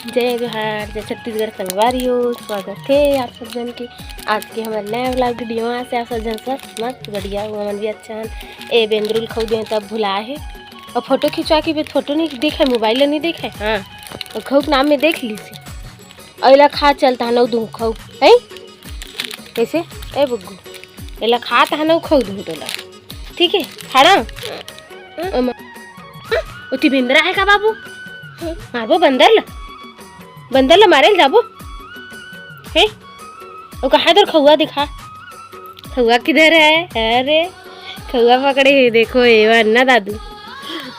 जय जोहार, जय छत्तीसगढ़ संगवारियों। स्वागत है आप सब जन के आज के हमारे नए व्लॉग वीडियो में से आप सब जन स्वस्थ मस्त बढ़िया हुआ मन भी अच्छा ए बेंद्रुल खो दे तब भुलाए है और फोटो खिंचवा के फोटो नहीं देखे मोबाइल नहीं देखे। हाँ और खऊ के नाम में देख ली से अला खा चलता नौ दूँ खऊ है कैसे ए बुग्गू एला खा तहा खऊ दूँ तोला ठीक है खाना उती बिंदरा है का बाबू मारबो बंदर ला मारे जाबो है और कहाँ इधर खौआ दिखा खौआ किधर है। अरे खौआ पकड़े है देखो ये अन्ना दादू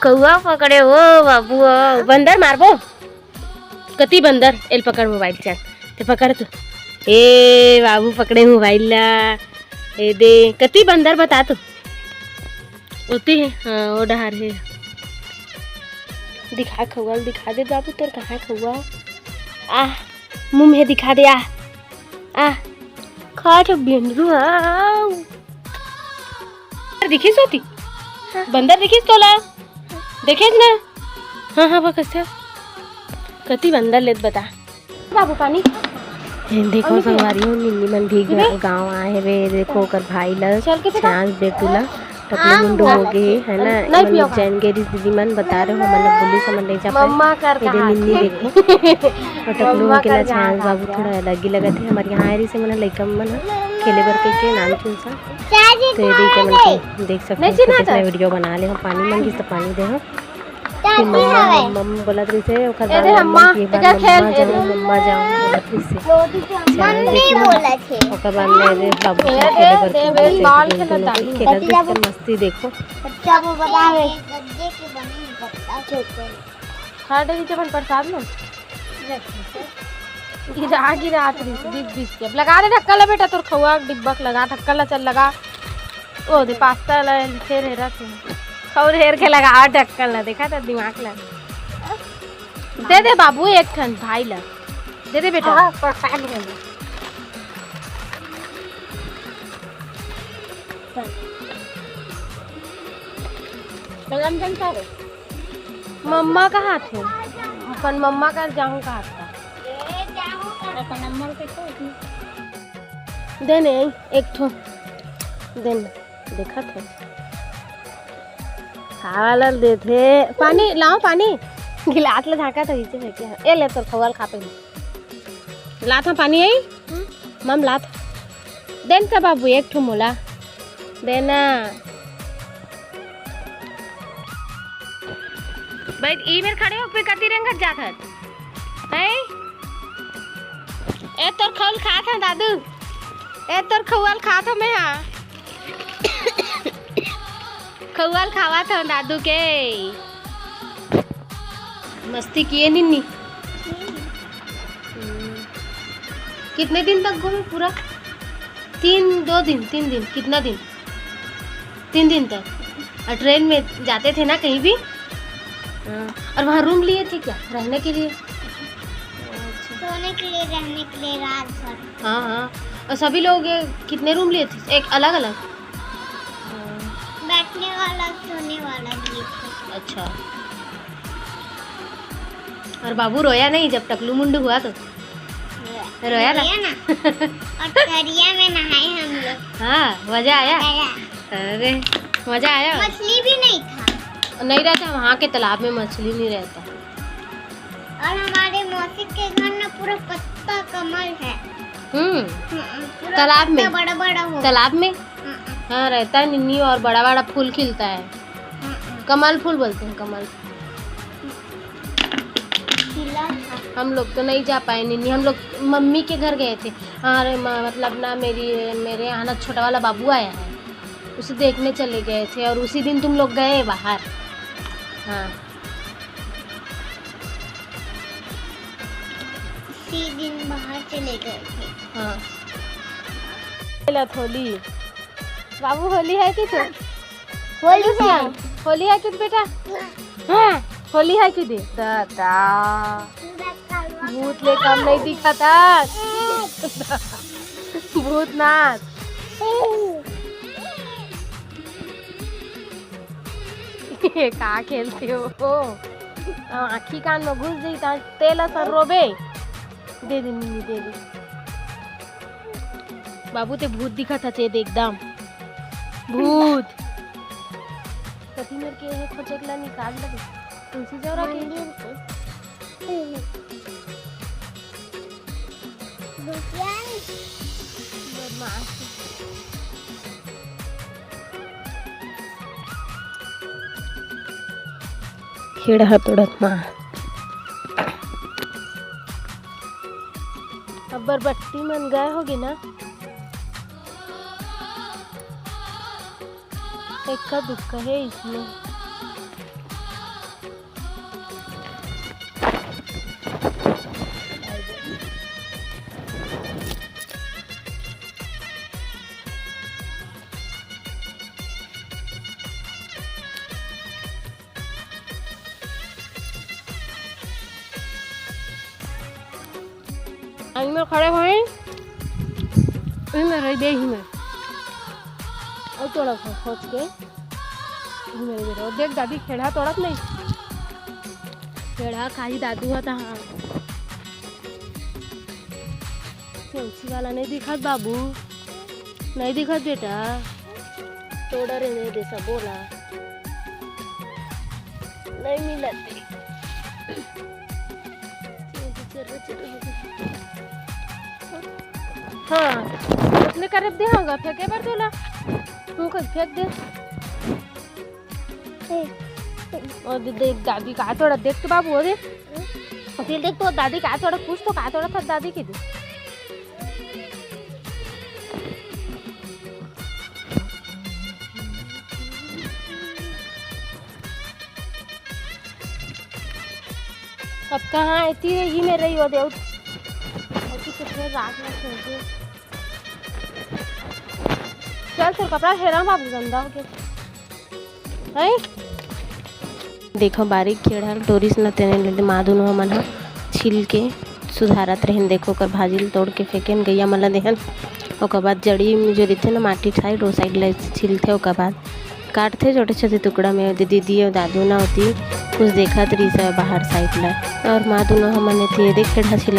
खौआ पकड़े ओ बाबू ओ बंदर मारबो कति बंदर एल पकड़ मोबाइल चल ते पकड़ तू ए बाबू पकड़े मोबाइल ला ए दे कति बंदर बता तू होती है। हाँ वो डहार है दिखा खौआ दिखा दे बाबू तेरे कहाँ खौआ आ मुँह में दिखा दे आ खा तो बेंदरू दिखीस होती बंदर दिखीस तोला देखेस ना। हाँ हाँ कैसे कति बंदर लेत बता बाबू पानी देखो संगवारियों निन्नी मन भी गाँव आए वे देखो कर भाई ला चांस दे तुला टकले मुंडो हो गए है ना जैन गेरी दीदी मन बता रहे हो मतलब बोली समझ नहीं जा पाए निन्नी देखो और टकलू के ना चांस बाबू थोड़ा अलग ही लगा थे हमारे यहाँ आयरी से मन लइका मन खेले बर के नाम चुनसा तो ये के मन देख सकते हैं कितना वीडियो बना ले हम पानी मांगी तो पानी दे हम मम्मा बोला रही से ओकर बाद मम्मा जाओ बोला रही से ओकर बाद मेरे बाबू खेले बर खेलत मस्ती देखो बच्चा को बतावे गद्दे के बने पत्ता छोटे खा दे जब प्रसाद लो गिरा आखिरी से बीच के लगा दे ढक्कन ला बेटा तोर खौआ डिब्बा लगा ढक्कन ला चल लगा ओ दे पास्ता ला फेर है रख और हेर के लगा ढक्कन ला देखा था दिमाग ला दे दे बाबू एक ठन भाई ला दे दे बेटा प्रसाद ले मम्मा कहाँ थे अपन मम्मा का जाऊँ कहाँ था देने एक ठो देने देखा था खावाला दे थे पानी लाओ पानी गिलास ला झाका था नीचे फेंके ए ले तो खवाल खा पे ला था पानी आई मम ला था देन का बाबू एक ठो मोला देना भाई ई मेर खड़े हो पे कति रंग जात है ए तोर खौल खा था दादू ए तोर खवाल खा था मैं हां खवाल खावा था दादू के मस्ती किए निन्नी कितने दिन तक घूमे पूरा 3 दिन कितना दिन 3 दिन तक और ट्रेन में जाते थे ना कहीं भी। और वहाँ रूम लिए थे क्या रहने के लिए सोने के लिए रहने के लिए रात भर। हाँ हाँ और सभी लोग कितने रूम लिए थे एक अलग अलग बैठने वाला सोने वाला लिए थे। अच्छा और बाबू रोया नहीं जब टकलू मुंडू हुआ तो रोया ना और दरिया में नहाए हम लोग। हाँ मजा आया अरे मजा आया मछली भी नहीं था नहीं रहता वहाँ के तालाब में मछली नहीं रहता और हमारे मौसी के घर में पूरा पत्ता कमल है तालाब में बड़ा बड़ा हो तालाब में हाँ रहता है निन्नी और बड़ा बड़ा फूल खिलता है कमल फूल बोलते हैं कमल हम लोग तो नहीं जा पाए निन्नी हम लोग मम्मी के घर गए थे हमारे मतलब ना मेरे यहाँ ना छोटा वाला बाबू आया है उसे देखने चले गए थे और उसी दिन तुम लोग गए बाहर। हाँ उसी दिन बाहर चले गए थे। हाँ होली बाबू होली है कि होली है कि बेटा हाँ होली है कि दे दादा भूत ले कम नहीं दिखा था भूतनाथ कहाँ खेलते हो आखी कान में घुस जाई ता तेल असर रोबे दे दे मिनी दे दे बाबू ते भूत दिखत हचे एकदम भूत कथी मेरे के है खोचकला निकाल दे तुलसी जरा के बदमाश खेड़ा तोड़त माँ अब बरबट्टी मन गए होगी ना इक्का दुक्का है इसमें anh में खड़े हुए में रही दे ही में और थोड़ा खोज के मेरे और देख दादी खेड़ा तोड़त नहीं खेड़ा खाली दादू था हाँ तुलसी वाला नहीं दिखत बाबू नहीं दिखत बेटा तोड़ा रे नहीं दे सब बोला नहीं मिलत हाँ उसने कर दे होगा फेंके पर तोला तू कब फेंक दे और देख दादी का थोड़ा देख के बाबू दे फिर देख तो दादी का थोड़ा कुछ तो का थोड़ा था दादी की दे अब कहाँ इतनी ही में रही हो देव कितने रात में सोचे चल तो कपड़ा हेरा बाबू गंदा हो गया देखो बारीक खेड़ा टोरिस न तेने ले माधुन मन ह छिल के सुधारत रहन देखो कर भाजी तोड़ के फेंकेन गैया मला देहन ओकर बाद जड़ी में जो रहते ना माटी साइड वो साइड ले छिलते ओकर बाद काटते छोटे छोटे टुकड़ा में दीदी और दादू ना होती कुछ देखा तो रही बाहर साइड ला और माधुन हमने देख खेड़ा छिला